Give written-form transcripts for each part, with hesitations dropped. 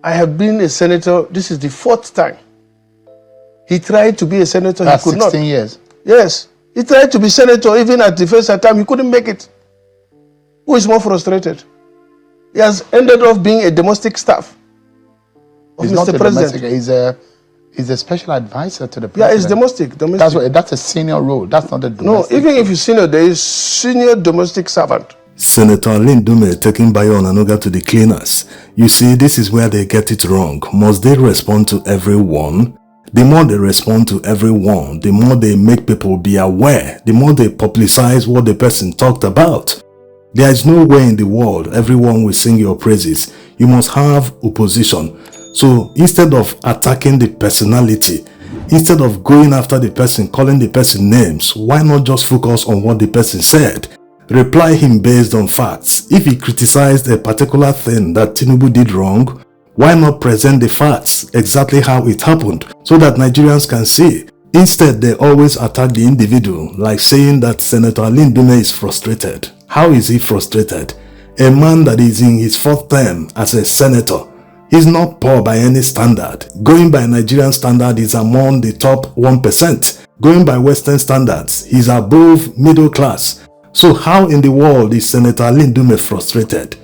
I have been a senator. This is the 4th time. He tried to be a senator. That's he could 16 not. years. Yes. He tried to be senator even at the first time. He couldn't make it. Who is more frustrated? He has ended up being a domestic staff of He's Mr. not a President. domestic, he's a special advisor to the president. Yeah, it's domestic. That's a senior role. That's not a domestic. No, even if you're senior, there is senior domestic servant. Senator Ndume taking Bayo Onanuga to the cleaners. You see, this is where they get it wrong. Must they respond to everyone? The more they respond to everyone, the more they make people be aware, the more they publicize what the person talked about. There is no way in the world everyone will sing your praises. You must have opposition. So instead of attacking the personality, instead of going after the person, calling the person names, why not just focus on what the person said? Reply him based on facts. If he criticized a particular thing that Tinubu did wrong, why not present the facts, exactly how it happened, so that Nigerians can see? Instead, they always attack the individual, like saying that Senator Ndume is frustrated. How is he frustrated? A man that is in his 4th term as a senator. He's not poor by any standard. Going by Nigerian standard, he's among the top 1%. Going by Western standards, he's above middle class. So how in the world is Senator Ndume frustrated?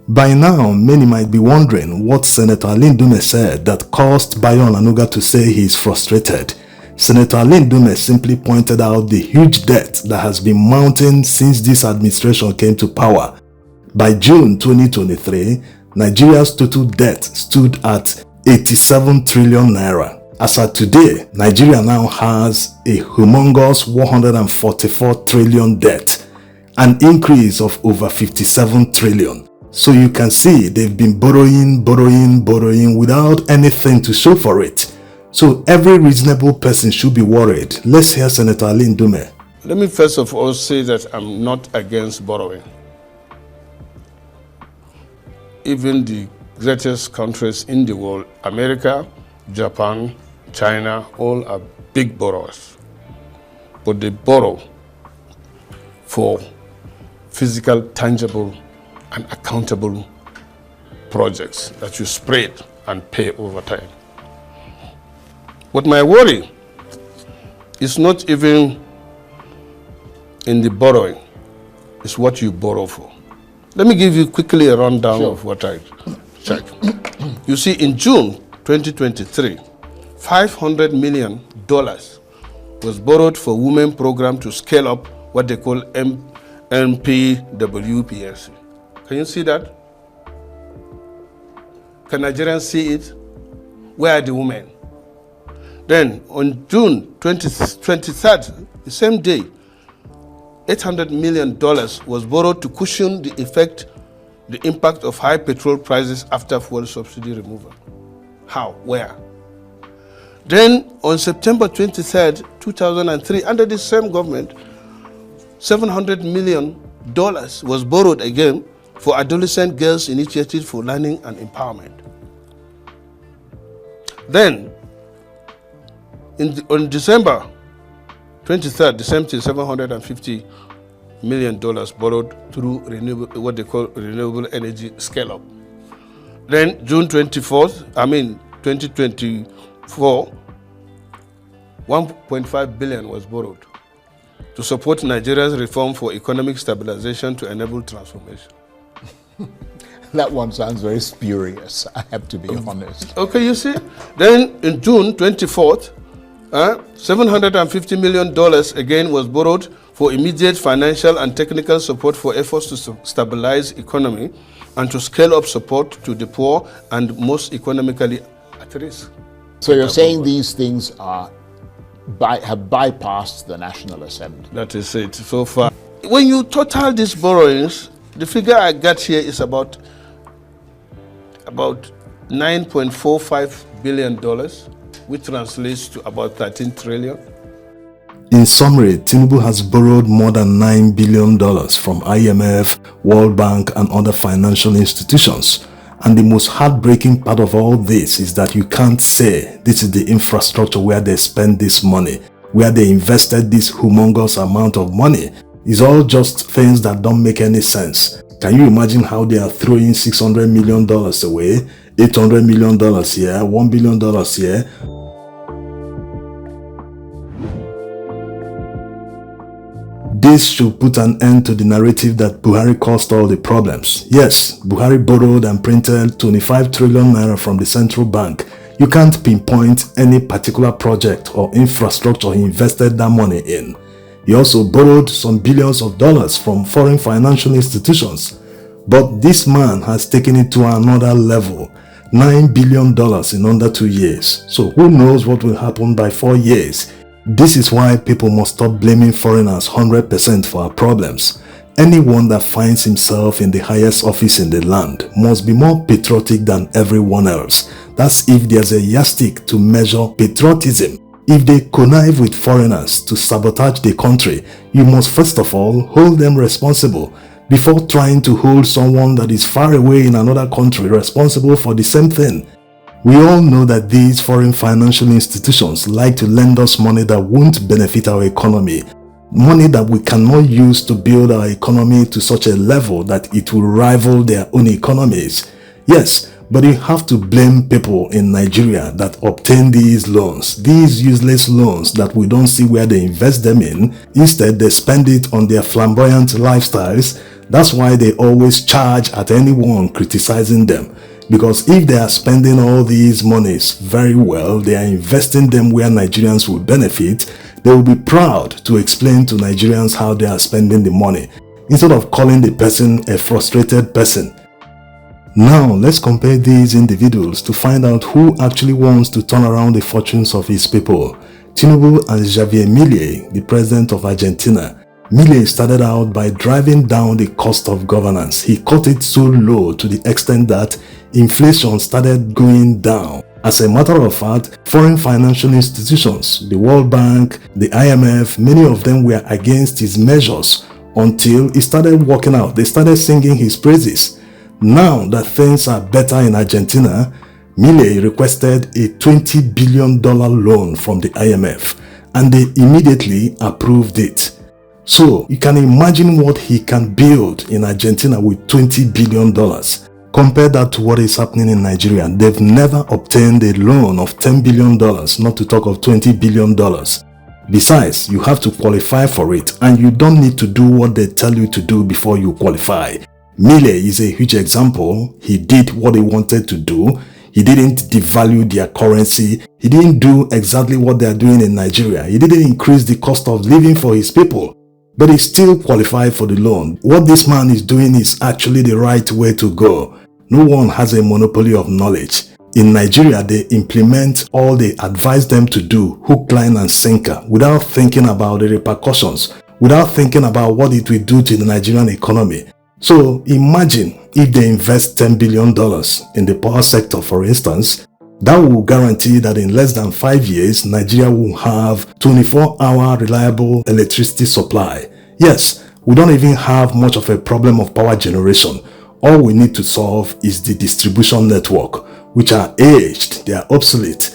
By now, many might be wondering what Senator Ndume said that caused Bayo Onanuga to say he is frustrated. Senator Ndume simply pointed out the huge debt that has been mounting since this administration came to power. By June 2023, Nigeria's total debt stood at 87 trillion naira. As at today, Nigeria now has a humongous 144 trillion debt, an increase of over 57 trillion. So you can see they've been borrowing without anything to show for it. So every reasonable person should be worried. Let's hear Senator Ndume. Let me first of all say that I'm not against borrowing. Even the greatest countries in the world, America, Japan, China, all are big borrowers. But they borrow for physical, tangible, and accountable projects that you spread and pay over time. But my worry is not even in the borrowing, it's what you borrow for. Let me give you quickly a rundown of what I checked. You see, in June 2023, $500 million was borrowed for women program to scale up what they call NPWPSC. Can you see that? Can Nigerians see it? Where are the women? Then on June 23rd, the same day, $800 million was borrowed to cushion the impact of high petrol prices after fuel subsidy removal. How? Where? Then on September 23rd, 2003, under the same government, $700 million was borrowed again for Adolescent Girls Initiative for Learning and Empowerment. Then, on December 23rd, the same thing, $750 million borrowed through what they call renewable energy scale-up. Then, June 2024, $1.5 billion was borrowed to support Nigeria's reform for economic stabilization to enable transformation. That one sounds very spurious, I have to be honest. Okay, you see? Then in June 24th, $750 million again was borrowed for immediate financial and technical support for efforts to stabilize economy and to scale up support to the poor and most economically at risk. So you're saying these things have bypassed the National Assembly? That is it so far. When you total these borrowings, the figure I got here is about $9.45 billion, which translates to about 13 trillion. In summary, Tinubu has borrowed more than $9 billion from IMF, World Bank and other financial institutions. And the most heartbreaking part of all this is that you can't say this is the infrastructure where they spend this money, where they invested this humongous amount of money. It's all just things that don't make any sense. Can you imagine how they are throwing $600 million away? $800 million here, $1 billion here. This should put an end to the narrative that Buhari caused all the problems. Yes, Buhari borrowed and printed 25 trillion naira from the central bank. You can't pinpoint any particular project or infrastructure he invested that money in. He also borrowed some billions of dollars from foreign financial institutions. But this man has taken it to another level. $9 billion in under 2 years. So who knows what will happen by 4 years? This is why people must stop blaming foreigners 100% for our problems. Anyone that finds himself in the highest office in the land must be more patriotic than everyone else. That's if there's a yardstick to measure patriotism. If they connive with foreigners to sabotage the country, you must first of all hold them responsible before trying to hold someone that is far away in another country responsible for the same thing. We all know that these foreign financial institutions like to lend us money that won't benefit our economy, money that we cannot use to build our economy to such a level that it will rival their own economies. Yes, but you have to blame people in Nigeria that obtain these loans, these useless loans that we don't see where they invest them in. Instead, they spend it on their flamboyant lifestyles. That's why they always charge at anyone criticizing them. Because if they are spending all these monies very well, they are investing them where Nigerians will benefit, they will be proud to explain to Nigerians how they are spending the money, instead of calling the person a frustrated person. Now, let's compare these individuals to find out who actually wants to turn around the fortunes of his people. Tinubu and Javier Milei, the president of Argentina. Milei started out by driving down the cost of governance. He cut it so low to the extent that inflation started going down. As a matter of fact, foreign financial institutions, the World Bank, the IMF, many of them were against his measures until he started working out. They started singing his praises. Now that things are better in Argentina, Milei requested a $20 billion loan from the IMF and they immediately approved it. So you can imagine what he can build in Argentina with $20 billion. Compare that to what is happening in Nigeria. They've never obtained a loan of $10 billion, not to talk of $20 billion. Besides, you have to qualify for it and you don't need to do what they tell you to do before you qualify. Milei is a huge example. He did what he wanted to do. He didn't devalue their currency. He didn't do exactly what they are doing in Nigeria. He didn't increase the cost of living for his people. But he still qualified for the loan. What this man is doing is actually the right way to go. No one has a monopoly of knowledge. In Nigeria, they implement all they advise them to do, hook, line and sinker, without thinking about the repercussions, without thinking about what it will do to the Nigerian economy. So imagine if they invest $10 billion in the power sector, for instance. That will guarantee that in less than 5 years, Nigeria will have 24-hour reliable electricity supply. Yes, we don't even have much of a problem of power generation. All we need to solve is the distribution network, which are aged, they are obsolete.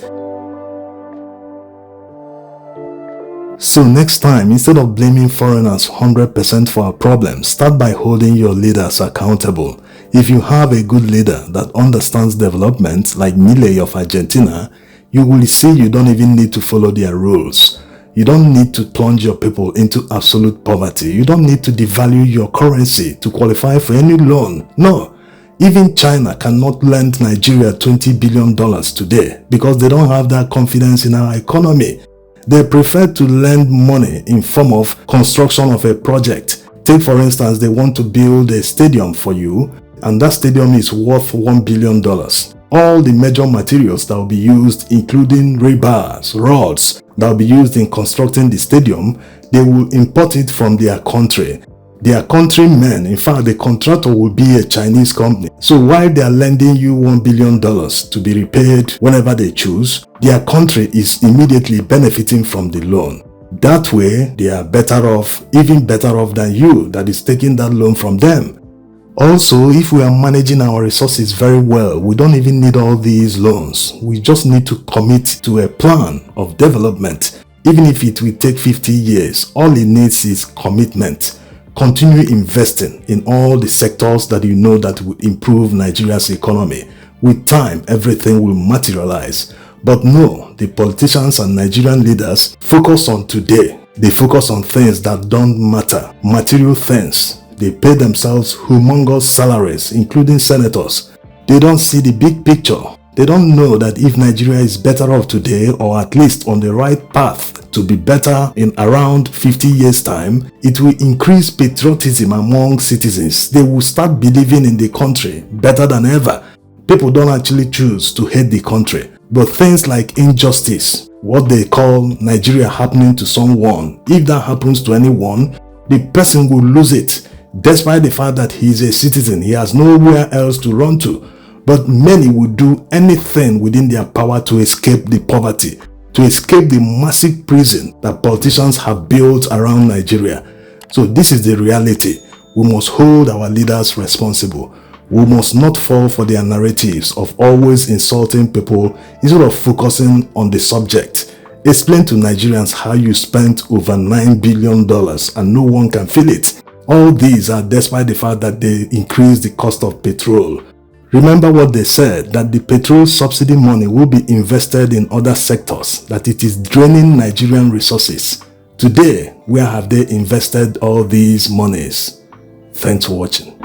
So next time, instead of blaming foreigners 100% for our problems, start by holding your leaders accountable. If you have a good leader that understands development, like Milei of Argentina, you will see you don't even need to follow their rules. You don't need to plunge your people into absolute poverty. You don't need to devalue your currency to qualify for any loan. No, even China cannot lend Nigeria $20 billion today because they don't have that confidence in our economy. They prefer to lend money in form of construction of a project. Take for instance, they want to build a stadium for you, and that stadium is worth $1 billion. All the major materials that will be used, including rebars, rods, that will be used in constructing the stadium, they will import it from their country. Their countrymen, in fact, the contractor will be a Chinese company. So while they are lending you $1 billion to be repaid whenever they choose, their country is immediately benefiting from the loan. That way, they are better off, even better off than you that is taking that loan from them. Also, if we are managing our resources very well, we don't even need all these loans. We just need to commit to a plan of development. Even if it will take 50 years, all it needs is commitment. Continue investing in all the sectors that you know that will improve Nigeria's economy. With time, everything will materialize. But no, the politicians and Nigerian leaders focus on today. They focus on things that don't matter, material things. They pay themselves humongous salaries, including senators. They don't see the big picture. They don't know that if Nigeria is better off today, or at least on the right path to be better in around 50 years' time, it will increase patriotism among citizens. They will start believing in the country better than ever. People don't actually choose to hate the country, but things like injustice, what they call Nigeria happening to someone, if that happens to anyone, the person will lose it. Despite the fact that he is a citizen, he has nowhere else to run to. But many will do anything within their power to escape the poverty, to escape the massive prison that politicians have built around Nigeria. So this is the reality. We must hold our leaders responsible. We must not fall for their narratives of always insulting people instead of focusing on the subject. Explain to Nigerians how you spent over $9 billion and no one can feel it. All these are despite the fact that they increase the cost of petrol. Remember what they said, that the petrol subsidy money will be invested in other sectors, that it is draining Nigerian resources. Today, where have they invested all these monies? Thanks for watching.